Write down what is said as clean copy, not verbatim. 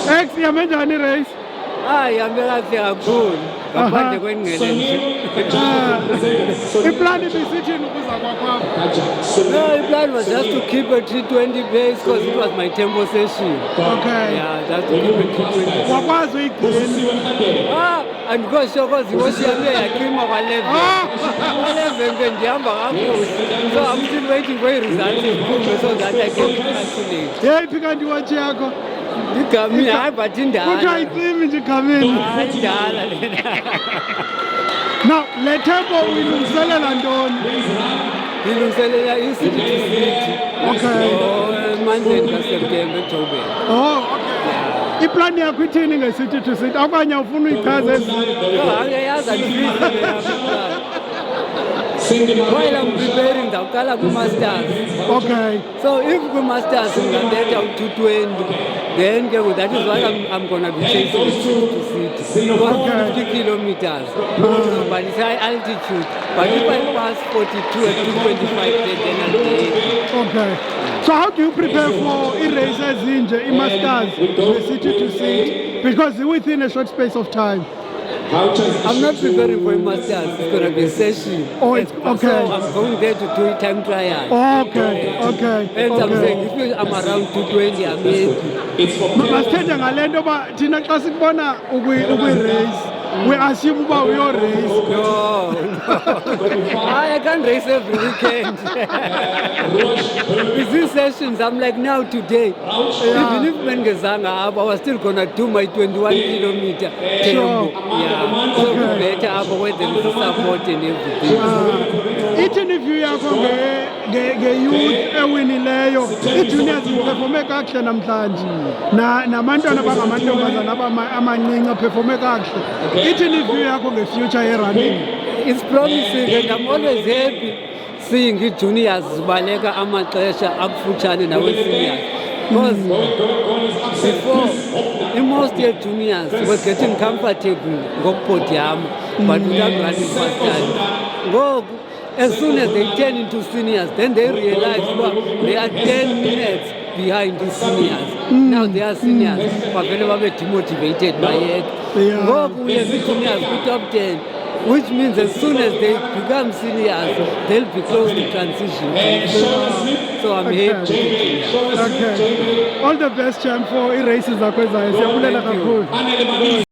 Ex yamenjani race? Ihambe kahle kakhulu ngaphandle kwengqele nje. Iplan ibisithini ukuza kwakwakho? No, the plan was just to keep a 320 pace because it was my tempo session. Okay. Yeah, just to keep a 320. Wakwazi uyigcina? Andikosho because iwatch yami yaqima kwa-11 ke ndihamba kakuhle. So I'm still waiting for i-results eziphume so that I can calculate. Yeyiphi kanti iwatch yakho? Igamile hayi but indala. Kuthiwa ayicimi nje igameni. Hayi indala lena. Now, le tempo uyilungiselela ntoni? Ngilungiselela i-city to city. Okay. Emandleni kaSeptemba eJoburg. Oh, okay. Iplan yakho ithini nge-city to city? Okanye ufuna uyichaza Angiyazi andifisi while I'm preparing ndawuqala kwi-masters. Okay. So if kwi-masters ngingabetha u-220, then that is what I'm gonna be chasing the city to city. Because 50 kilometers. But it's high altitude. But if I pass 42 at 225, then I'll be in. Okay. So how do you prepare for races in the masters, the city to city? Because within a short space of time. I'm not preparing for a masters. It's gonna be a session. Oh, it's okay. So I'm going there to do a time trial. Okay, okay. And I'm saying if I'm around 220, I'm happy. Masithethe ngale nto uba thina xa sikubona ukwi-race we assume uba uyo-race. No. I can't race every weekend. With these sessions, I'm like now today. Even if Mengezanga up, I was still gonna do my 21 kilometer tempo. Yeah. So better up where there is support and everything. I-interview yakho nge-youth ewinileyo i-juniors iperforme kakuhle namhlanje namantwana abangamantombazana amancinci aperforme kakuhle. I-interview yakho nge-future ye-running. It's promising and I'm always happy seeing i-juniors zibaleka amaxesha akufutshane nawe-seniors. Because before, in most year juniors were getting comfortable ngokupodium, but without running fast time. As soon as they turn into seniors, then they realize they are 10 minutes behind the seniors. Now they are seniors, but whenever they are demotivated by it. We have juniors to top 10, which means as soon as they become seniors, they'll be close to transition. So I'm happy. Okay. All the best, champ, for i-races zakho ezayo. Siyabulela kakhulu.